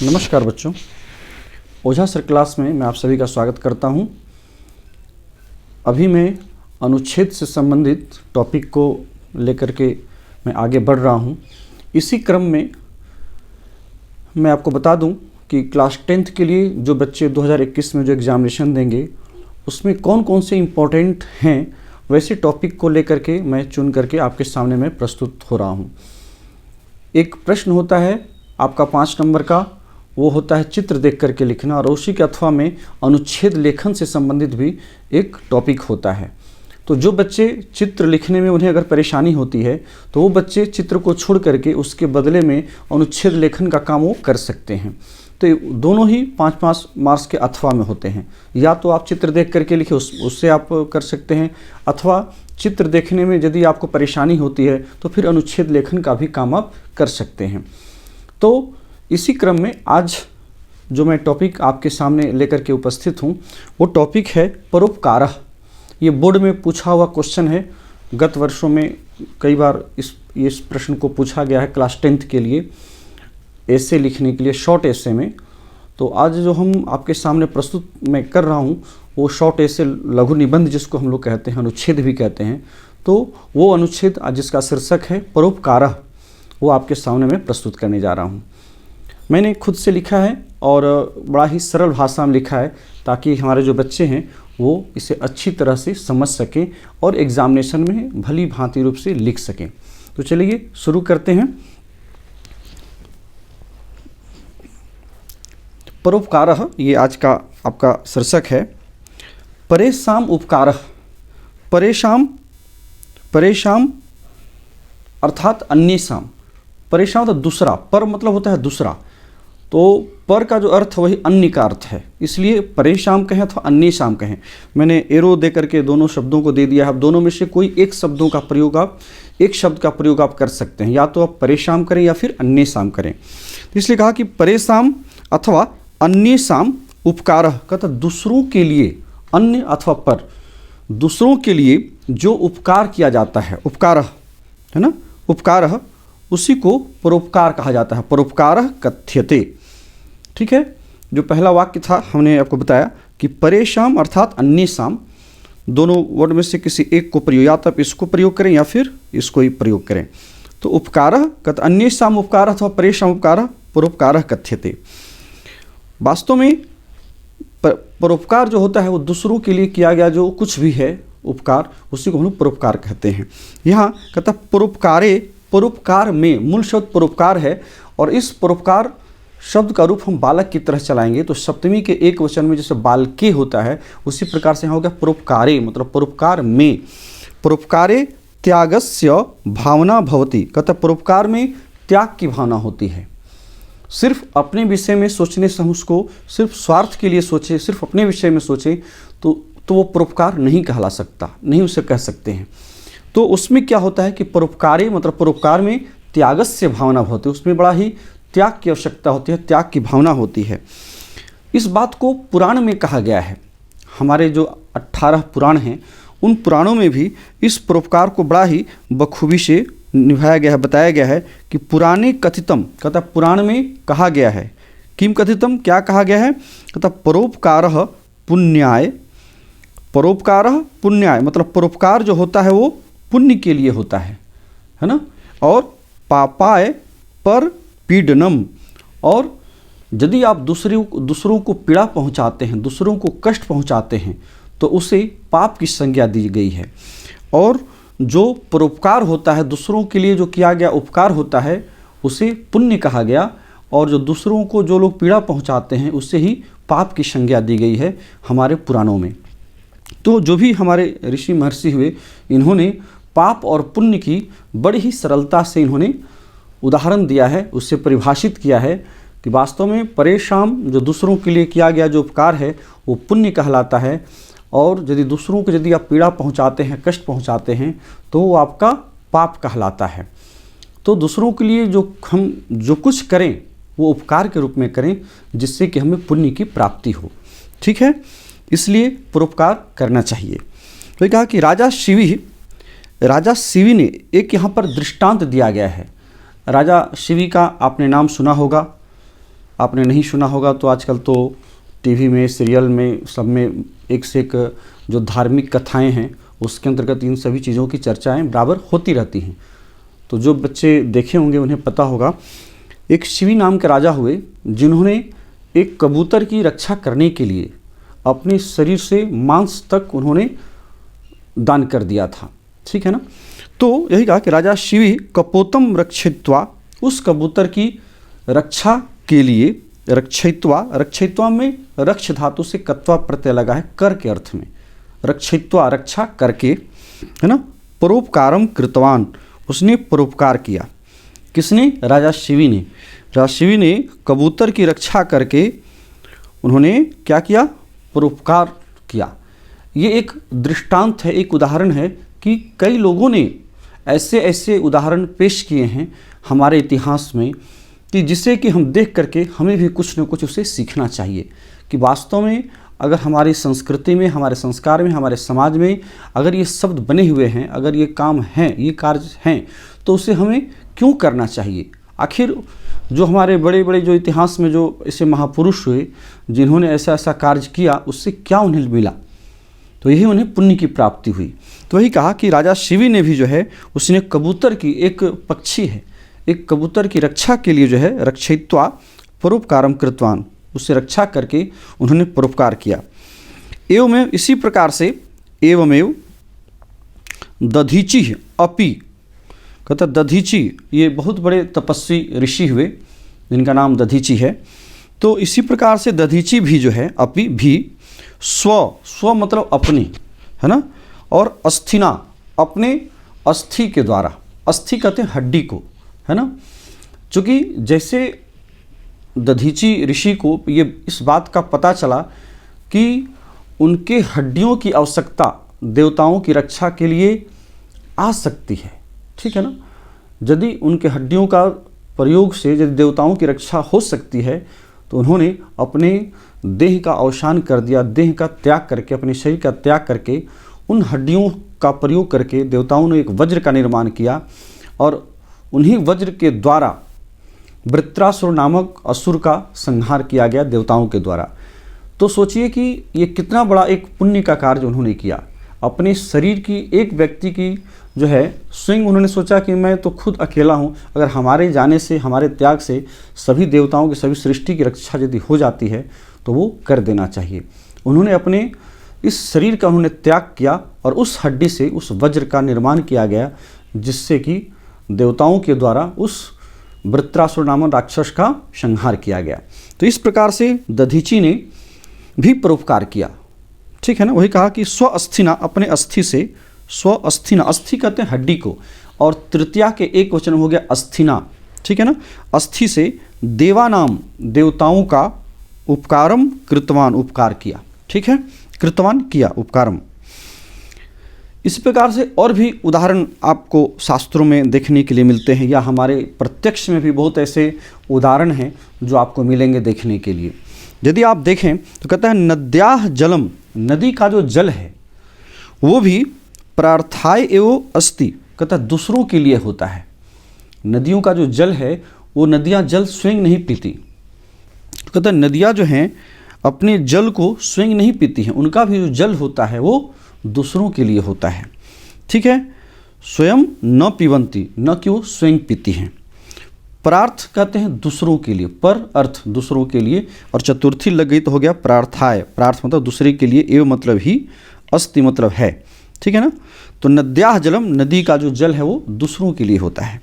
नमस्कार बच्चों, ओझा sir class में मैं आप सभी का स्वागत करता हूं। अभी मैं अनुच्छेद से संबंधित टॉपिक को लेकर के मैं आगे बढ़ रहा हूं। इसी क्रम में मैं आपको बता दूं कि क्लास 10th के लिए जो बच्चे 2021 में जो एग्ज़ामिनेशन देंगे उसमें कौन कौन से इम्पोर्टेंट हैं, वैसे टॉपिक को लेकर के मैं चुन करके आपके सामने मैं प्रस्तुत हो रहा हूं। एक प्रश्न होता है आपका 5 नंबर का, वो होता है चित्र देख करके लिखना, और उसी के अथवा में अनुच्छेद लेखन से संबंधित भी एक टॉपिक होता है। तो जो बच्चे चित्र लिखने में उन्हें अगर परेशानी होती है तो वो बच्चे चित्र को छोड़ करके उसके बदले में अनुच्छेद लेखन का काम वो कर सकते हैं। तो दोनों ही 5-5 मार्क्स के अथवा में होते हैं। या तो आप चित्र देख करके लिखे उससे आप कर सकते हैं, अथवा चित्र देखने में यदि आपको परेशानी होती है तो फिर अनुच्छेद लेखन का भी काम आप कर सकते हैं। तो इसी क्रम में आज जो मैं टॉपिक आपके सामने लेकर के उपस्थित हूँ वो टॉपिक है परोपकारः। ये बोर्ड में पूछा हुआ क्वेश्चन है। गत वर्षों में कई बार इस प्रश्न को पूछा गया है क्लास 10th के लिए ऐसे लिखने के लिए, शॉर्ट ऐसे में। तो आज जो हम आपके सामने प्रस्तुत मैं कर रहा हूँ वो शॉर्ट ऐसे लघु निबंध जिसको हम लोग कहते हैं, अनुच्छेद भी कहते हैं। तो वो अनुच्छेद जिसका शीर्षक है परोपकारः, वो आपके सामने मैं प्रस्तुत करने जा रहा हूँ। मैंने खुद से लिखा है और बड़ा ही सरल भाषा में लिखा है ताकि हमारे जो बच्चे हैं वो इसे अच्छी तरह से समझ सकें और एग्जामिनेशन में भली भांति रूप से लिख सकें। तो चलिए शुरू करते हैं। परोपकारः ये आज का आपका शीर्षक है। परेषाम् उपकारः। परेषाम् अर्थात अन्येषाम्। परेषाम् तो दूसरा, पर मतलब होता है दूसरा, तो पर का जो अर्थ वही अन्य का अर्थ है, इसलिए परेषाम् कहें अथवा अन्येषाम् कहें। मैंने एरो दे करके दोनों शब्दों को दे दिया है। अब दोनों में से कोई एक शब्द का प्रयोग आप कर सकते हैं, या तो आप परेषाम् करें या फिर अन्येषाम् करें। तो इसलिए कहा कि परेषाम् अथवा अन्येषाम् उपकारः, कहता दूसरों के लिए, अन्य अथवा पर, दूसरों के लिए जो उपकार किया जाता है, उपकारः है ना, उपकारः, उसी को परोपकार कहा जाता है। परोपकारः कथ्यते। ठीक है, जो पहला वाक्य था हमने आपको बताया कि परेषाम् अर्थात अन्येषाम्, दोनों वर्ड में से किसी एक को प्रयोग, या तो आप इसको प्रयोग करें या फिर इसको ही प्रयोग करें। तो उपकारः अन्येषाम् उपकारः अथवा परेषाम् उपकारः परोपकारः कथ्यते। वास्तव में परोपकार जो होता है वो दूसरों के लिए किया गया जो कुछ भी है उपकार, उसी को हम लोग परोपकार कहते हैं। यहाँ कहता परोपकारे, परोपकार में मूल शब्द परोपकार है, और इस परोपकार शब्द का रूप हम बालक की तरह चलाएंगे तो सप्तमी के एक वचन में जैसे बालके होता है उसी प्रकार से यहाँ हो गया परोपकारे, मतलब परोपकार में। परोपकारे त्यागस्य भावना भवति, कहता परोपकार में त्याग की भावना होती है। सिर्फ अपने विषय में सोचने से हम उसको सिर्फ स्वार्थ के लिए सोचें, सिर्फ अपने विषय में सोचें तो वो परोपकार नहीं कहला सकता, नहीं उसे कह सकते हैं। तो उसमें क्या होता है कि परोपकारे मतलब परोपकार में त्यागस्य भावना होती है, उसमें बड़ा ही त्याग की आवश्यकता होती है, त्याग की भावना होती है। इस बात को पुराण में कहा गया है। हमारे जो 18 पुराण हैं उन पुराणों में भी इस परोपकार को बड़ा ही बखूबी से निभाया गया है, बताया गया है कि पुराणे कथितम, कहता पुराण में कहा गया है, किम कथितम, क्या कहा गया है, कहता परोपकारः पुण्याय। परोपकारः पुण्याय मतलब परोपकार जो होता है वो पुण्य के लिए होता है ना। और पापाय पर पीडनम, और यदि आप दूसरों को पीड़ा पहुंचाते हैं, दूसरों को कष्ट पहुंचाते हैं तो उसे पाप की संज्ञा दी गई है। और जो परोपकार होता है, दूसरों के लिए जो किया गया उपकार होता है उसे पुण्य कहा गया, और जो दूसरों को जो लोग पीड़ा पहुंचाते हैं उससे ही पाप की संज्ञा दी गई है हमारे पुराणों में। तो जो भी हमारे ऋषि महर्षि हुए इन्होंने पाप और पुण्य की बड़ी ही सरलता से इन्होंने उदाहरण दिया है, उससे परिभाषित किया है कि वास्तव में परेषाम् जो दूसरों के लिए किया गया जो उपकार है वो पुण्य कहलाता है, और यदि दूसरों को यदि आप पीड़ा पहुंचाते हैं, कष्ट पहुंचाते हैं तो वो आपका पाप कहलाता है। तो दूसरों के लिए हम जो कुछ करें वो उपकार के रूप में करें जिससे कि हमें पुण्य की प्राप्ति हो। ठीक है, इसलिए परोपकार करना चाहिए। तो कहा कि राजा शिवी ने एक यहाँ पर दृष्टांत दिया गया है। राजा शिवी का आपने नाम सुना होगा। आपने नहीं सुना होगा तो आजकल तो टीवी में, सीरियल में, सब में एक से एक जो धार्मिक कथाएं हैं उसके अंतर्गत इन सभी चीज़ों की चर्चाएं बराबर होती रहती हैं। तो जो बच्चे देखे होंगे उन्हें पता होगा, एक शिवी नाम के राजा हुए जिन्होंने एक कबूतर की रक्षा करने के लिए अपने शरीर से मांस तक उन्होंने दान कर दिया था। ठीक है ना। तो यही कहा कि राजा शिवी कपोतम रक्षित्वा, उस कबूतर की रक्षा के लिए, रक्षित्वा में रक्ष धातु से कत्वा प्रत्यय लगा है, कर के अर्थ में, रक्षित्वा रक्षा करके, है ना। परोपकारम कृतवान, उसने परोपकार किया। किसने? राजा शिवी ने। राजा शिवी ने कबूतर की रक्षा करके उन्होंने क्या किया? परोपकार किया। ये एक दृष्टांत है, एक उदाहरण है कि कई लोगों ने ऐसे ऐसे उदाहरण पेश किए हैं हमारे इतिहास में कि जिसे कि हम देख करके हमें भी कुछ न कुछ उसे सीखना चाहिए कि वास्तव में अगर हमारी संस्कृति में, हमारे संस्कार में, हमारे समाज में अगर ये शब्द बने हुए हैं, अगर ये काम हैं, ये कार्य हैं, तो उसे हमें क्यों करना चाहिए। आखिर जो हमारे बड़े बड़े जो इतिहास में जो ऐसे महापुरुष हुए जिन्होंने ऐसा ऐसा कार्य किया, उससे क्या उन्हें मिला? तो यही उन्हें पुण्य की प्राप्ति हुई। तो वही कहा कि राजा शिवी ने भी जो है उसने कबूतर की, एक पक्षी है, एक कबूतर की रक्षा के लिए जो है रक्षयित्वा परोपकारम कृतवान, उससे रक्षा करके उन्होंने परोपकार किया। एवमेव, इसी प्रकार से एवमेव दधीचि अपि, कहता दधीचि, ये बहुत बड़े तपस्वी ऋषि हुए जिनका नाम दधीचि है। तो इसी प्रकार से दधीचि भी जो है, अपि भी, स्व मतलब अपने, है ना, और अस्थिना, अपने अस्थि के द्वारा, अस्थि कहते हैं हड्डी को, है ना। चूँकि जैसे दधीचि ऋषि को ये इस बात का पता चला कि उनके हड्डियों की आवश्यकता देवताओं की रक्षा के लिए आ सकती है। ठीक है ना। यदि उनके हड्डियों का प्रयोग से यदि देवताओं की रक्षा हो सकती है तो उन्होंने अपने देह का अवसान कर दिया, देह का त्याग करके, अपने शरीर का त्याग करके उन हड्डियों का प्रयोग करके देवताओं ने एक वज्र का निर्माण किया और उन्हीं वज्र के द्वारा वृत्रासुर नामक असुर का संहार किया गया देवताओं के द्वारा। तो सोचिए कि ये कितना बड़ा एक पुण्य का कार्य उन्होंने किया। अपने शरीर की, एक व्यक्ति की जो है स्वयं उन्होंने सोचा कि मैं तो खुद अकेला हूँ, अगर हमारे जाने से, हमारे त्याग से सभी देवताओं की, सभी सृष्टि की रक्षा यदि हो जाती है तो वो कर देना चाहिए। उन्होंने अपने इस शरीर का उन्होंने त्याग किया और उस हड्डी से उस वज्र का निर्माण किया गया जिससे कि देवताओं के द्वारा उस वृत्रासुर नामक राक्षस का संहार किया गया। तो इस प्रकार से दधीचि ने भी परोपकार किया। ठीक है ना। वही कहा कि स्व अस्थिना, अपने अस्थि से, स्व अस्थिना, अस्थि कहते हैं हड्डी को, और तृतीया के एक वचन हो गया अस्थिना। ठीक है ना। अस्थि से देवानाम, देवताओं का उपकारम कृतवान, उपकार किया। ठीक है, कृतवान किया, उपकारम। इस प्रकार से और भी उदाहरण आपको शास्त्रों में देखने के लिए मिलते हैं या हमारे प्रत्यक्ष में भी बहुत ऐसे उदाहरण हैं जो आपको मिलेंगे देखने के लिए। यदि आप देखें तो कहता है नद्याः जलम, नदी का जो जल है वो भी प्रार्थाय एवं अस्ति, कहता है दूसरों के लिए होता है। नदियों का जो जल है वो नदियाँ जल स्वयं नहीं पीती। कहता है नदियाँ जो हैं अपने जल को स्वयं नहीं पीती हैं, उनका भी जो जल होता है वो दूसरों के लिए होता है। ठीक है। स्वयं न पीवंती, न कि वो स्वयं पीती हैं। प्रार्थ कहते हैं दूसरों के लिए, पर अर्थ दूसरों के लिए, और चतुर्थी लग गई तो हो गया प्रार्थाय। प्रार्थ मतलब दूसरे के लिए, एवं मतलब ही, अस्ति मतलब है। ठीक है ना। तो नद्याः जलम, नदी का जो जल है वो दूसरों के लिए होता है।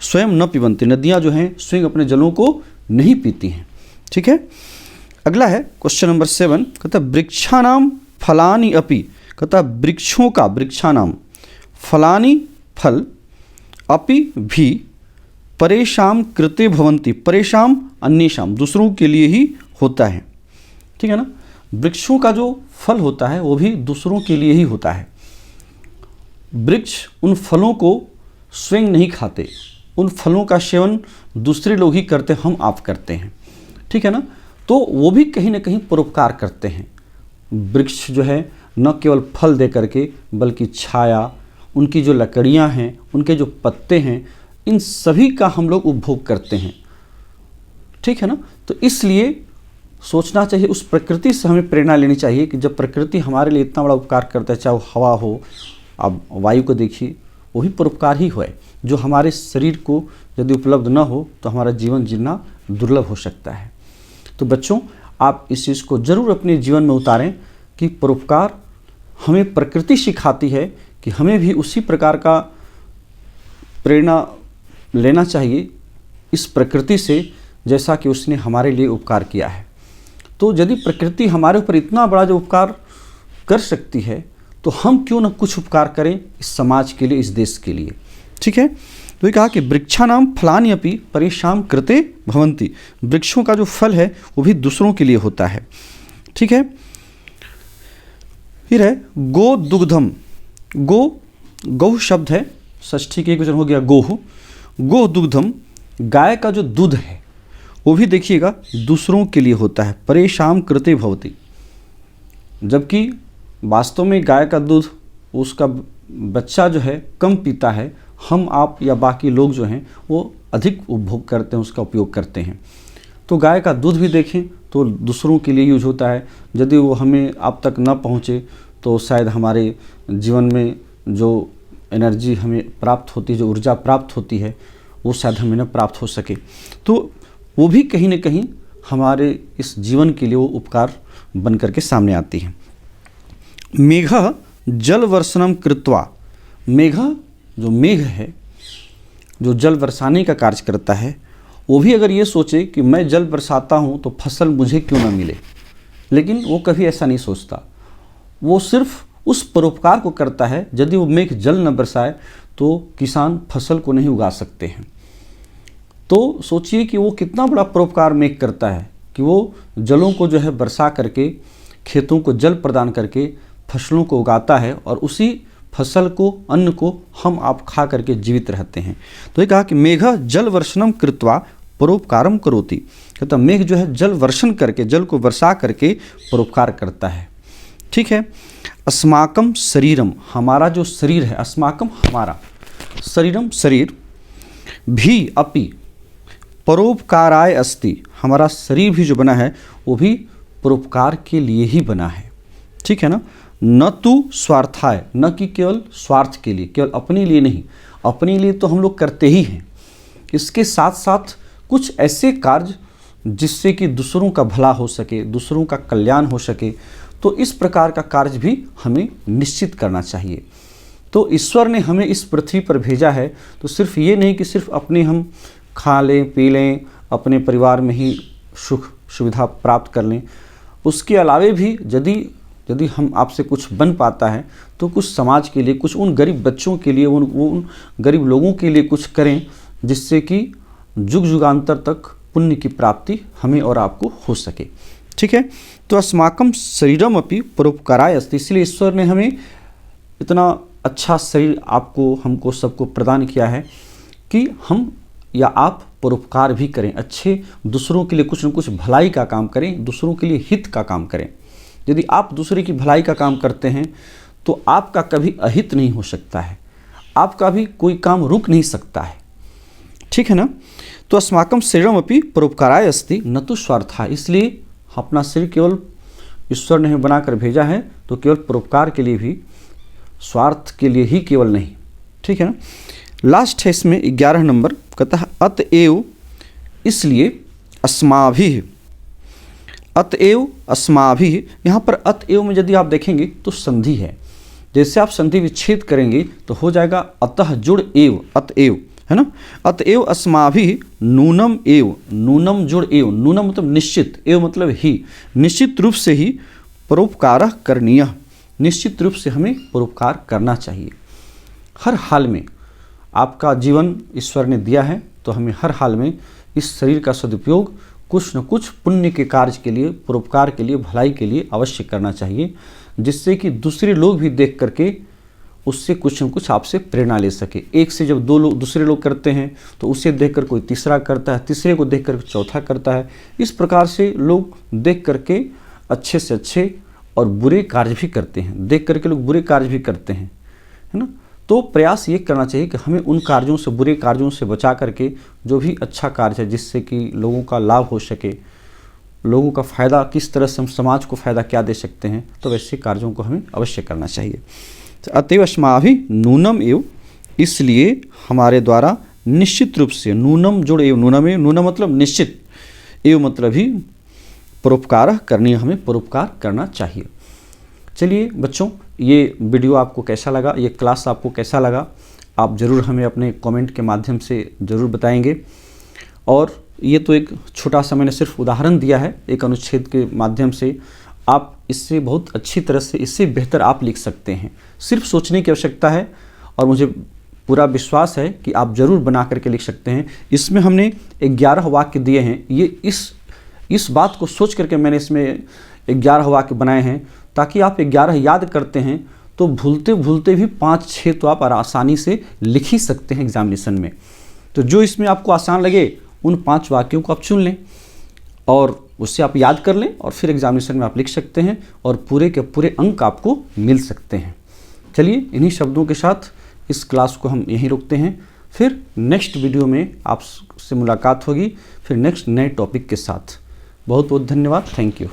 स्वयं न पीवंती, नदियाँ जो हैं स्वयं अपने जलों को नहीं पीती हैं। ठीक है। अगला है क्वेश्चन नंबर 7, कहता है वृक्षानाम फलानि अपि, कहता है वृक्षों का, वृक्षानाम फलानि फल, अपि भी परेशान कृते भवंती, परेशान अन्येषाम, दूसरों के लिए ही होता है। ठीक है ना। वृक्षों का जो फल होता है वो भी दूसरों के लिए ही होता है। वृक्ष उन फलों को स्वयं नहीं खाते, उन फलों का सेवन दूसरे लोग ही करते, हम आप करते हैं। ठीक है ना। तो वो भी कहीं ना कहीं परोपकार करते हैं। वृक्ष जो है न केवल फल दे करके बल्कि छाया, उनकी जो लकड़ियां हैं, उनके जो पत्ते हैं, इन सभी का हम लोग उपभोग करते हैं। ठीक है ना। तो इसलिए सोचना चाहिए, उस प्रकृति से हमें प्रेरणा लेनी चाहिए कि जब प्रकृति हमारे लिए इतना बड़ा उपकार करता है, चाहे वो हवा हो, आप वायु को देखिए, वो भी परोपकार ही है। जो हमारे शरीर को यदि उपलब्ध न हो तो हमारा जीवन जीना दुर्लभ हो सकता है। तो बच्चों, आप इस चीज़ को जरूर अपने जीवन में उतारें कि परोपकार हमें प्रकृति सिखाती है कि हमें भी उसी प्रकार का प्रेरणा लेना चाहिए इस प्रकृति से, जैसा कि उसने हमारे लिए उपकार किया है। तो यदि प्रकृति हमारे ऊपर इतना बड़ा जो उपकार कर सकती है, तो हम क्यों न कुछ उपकार करें इस समाज के लिए, इस देश के लिए। ठीक है। तो ये कहा कि वृक्षानाम फलानि अपि परेषां कृते भवन्ति, वृक्षों का जो फल है वो भी दूसरों के लिए होता है। ठीक है। फिर है गो दुग्धम, गौ शब्द है, षष्ठी के एक वचन हो गया गोह। गो दुग्धम, गाय का जो दूध है वो भी देखिएगा दूसरों के लिए होता है। परेषां कृते भवति, जबकि वास्तव में गाय का दूध उसका बच्चा जो है कम पीता है, हम आप या बाकी लोग जो हैं वो अधिक उपभोग करते हैं, उसका उपयोग करते हैं। तो गाय का दूध भी देखें तो दूसरों के लिए यूज होता है। यदि वो हमें आप तक न पहुँचे तो शायद हमारे जीवन में जो एनर्जी हमें प्राप्त होती है, जो ऊर्जा प्राप्त होती है, वो शायद हमें न प्राप्त हो सके। तो वो भी कहीं न कहीं हमारे इस जीवन के लिए वो उपकार बन करके सामने आती है। मेघ जल वर्षणम कृत्वा, मेघ जो मेघ है, जो जल बरसाने का कार्य करता है, वो भी अगर ये सोचे कि मैं जल बरसाता हूँ तो फसल मुझे क्यों ना मिले, लेकिन वो कभी ऐसा नहीं सोचता। वो सिर्फ उस परोपकार को करता है। यदि वो मेघ जल न बरसाए तो किसान फसल को नहीं उगा सकते हैं। तो सोचिए कि वो कितना बड़ा परोपकार मेघ करता है कि वो जलों को जो है बरसा करके, खेतों को जल प्रदान करके फसलों को उगाता है, और उसी फसल को, अन्न को हम आप खा करके जीवित रहते हैं। तो ये कहा कि मेघ जल वर्षणम कृत्वा परोपकारम करोति, कहता मेघ जो है जल वर्षण करके, जल को वर्षा करके परोपकार करता है। ठीक है। अस्माकम शरीरम, हमारा जो शरीर है, अस्माकम हमारा, शरीरम शरीर, भी अपि परोपकाराय अस्ति, हमारा शरीर भी जो बना है वो भी परोपकार के लिए ही बना है। ठीक है ना। न तो स्वार्थाय, न कि केवल स्वार्थ के लिए, केवल अपने लिए नहीं, अपने लिए तो हम लोग करते ही हैं, इसके साथ साथ कुछ ऐसे कार्य जिससे कि दूसरों का भला हो सके, दूसरों का कल्याण हो सके, तो इस प्रकार का कार्य भी हमें निश्चित करना चाहिए। तो ईश्वर ने हमें इस पृथ्वी पर भेजा है, तो सिर्फ ये नहीं कि सिर्फ अपने हम खा लें, पी लें, अपने परिवार में ही सुख सुविधा प्राप्त कर लें, उसके अलावे भी यदि हम आपसे कुछ बन पाता है तो कुछ समाज के लिए, कुछ उन गरीब बच्चों के लिए, उन गरीब लोगों के लिए कुछ करें, जिससे कि युग युगांतर तक पुण्य की प्राप्ति हमें और आपको हो सके। ठीक है। तो अस्माकम शरीरम अपि परोपकाराय अस्ति, इसलिए ईश्वर ने हमें इतना अच्छा शरीर आपको, हमको, सबको प्रदान किया है कि हम या आप परोपकार भी करें, अच्छे दूसरों के लिए कुछ न कुछ भलाई का काम करें, दूसरों के लिए हित का काम करें। यदि आप दूसरे की भलाई का काम करते हैं तो आपका कभी अहित नहीं हो सकता है, आपका भी कोई काम रुक नहीं सकता है। ठीक है ना। तो अस्माकम शरीरम अपि परोपकाराय अस्ति न तो स्वार्था, इसलिए अपना शरीर केवल ईश्वर ने हमें बनाकर भेजा है तो केवल परोपकार के लिए भी, स्वार्थ के लिए ही केवल नहीं। ठीक है ना। लास्ट है इसमें 11 नंबर, कहता है अतएव, इसलिए अस्माभिः, अतएव अस्माभिः, यहाँ पर अतएव में यदि आप देखेंगे तो संधि है। जैसे आप संधि विच्छेद करेंगे तो हो जाएगा अतः जुड़ एव, अतएव, है ना। अतएव अस्माभिः नूनम एव, नूनम जुड़ एव, नूनम मतलब निश्चित, एव मतलब ही, निश्चित रूप से ही परोपकारः करणीयः, निश्चित रूप से हमें परोपकार करना चाहिए। हर हाल में आपका जीवन ईश्वर ने दिया है, तो हमें हर हाल में इस शरीर का सदुपयोग कुछ न कुछ पुण्य के कार्य के लिए, परोपकार के लिए, भलाई के लिए अवश्य करना चाहिए, जिससे कि दूसरे लोग भी देख करके उससे कुछ न कुछ आपसे प्रेरणा ले सके। एक से जब दूसरे लोग करते हैं तो उसे देखकर कोई तीसरा करता है, तीसरे को देखकर चौथा करता है। इस प्रकार से लोग देख करके अच्छे से अच्छे और बुरे कार्य भी करते हैं, देख करके लोग बुरे कार्य भी करते हैं, है ना। तो प्रयास ये करना चाहिए कि हमें उन कार्यों से, बुरे कार्यों से बचा करके जो भी अच्छा कार्य है जिससे कि लोगों का लाभ हो सके, लोगों का फ़ायदा, किस तरह से हम समाज को फ़ायदा क्या दे सकते हैं, तो वैसे कार्यों को हमें अवश्य करना चाहिए। तो अतएव अस्माभिः नूनम एव, इसलिए हमारे द्वारा निश्चित रूप से, नूनम जोड़ एव, नूनम एव, नूनम मतलब निश्चित, एव मतलब ही परोपकार करनी, हमें परोपकार करना चाहिए। चलिए बच्चों, ये वीडियो आपको कैसा लगा, ये क्लास आपको कैसा लगा, आप ज़रूर हमें अपने कमेंट के माध्यम से ज़रूर बताएंगे। और ये तो एक छोटा सा मैंने सिर्फ उदाहरण दिया है, एक अनुच्छेद के माध्यम से आप इससे बहुत अच्छी तरह से, इससे बेहतर आप लिख सकते हैं। सिर्फ सोचने की आवश्यकता है और मुझे पूरा विश्वास है कि आप ज़रूर बना करके लिख सकते हैं। इसमें हमने 11 वाक्य दिए हैं, ये इस बात को सोच करके मैंने इसमें 11 वाक्य बनाए हैं, ताकि आप 11 याद करते हैं तो भूलते भूलते भी 5-6 तो आप आसानी से लिख ही सकते हैं एग्जामिनेशन में। तो जो इसमें आपको आसान लगे उन 5 वाक्यों को आप चुन लें और उससे आप याद कर लें और फिर एग्जामिनेशन में आप लिख सकते हैं और पूरे के पूरे अंक आपको मिल सकते हैं। चलिए, इन्हीं शब्दों के साथ इस क्लास को हम यहीं रोकते हैं। फिर नेक्स्ट वीडियो में आपसे मुलाकात होगी, फिर नेक्स्ट नए टॉपिक के साथ। बहुत बहुत धन्यवाद। Thank you.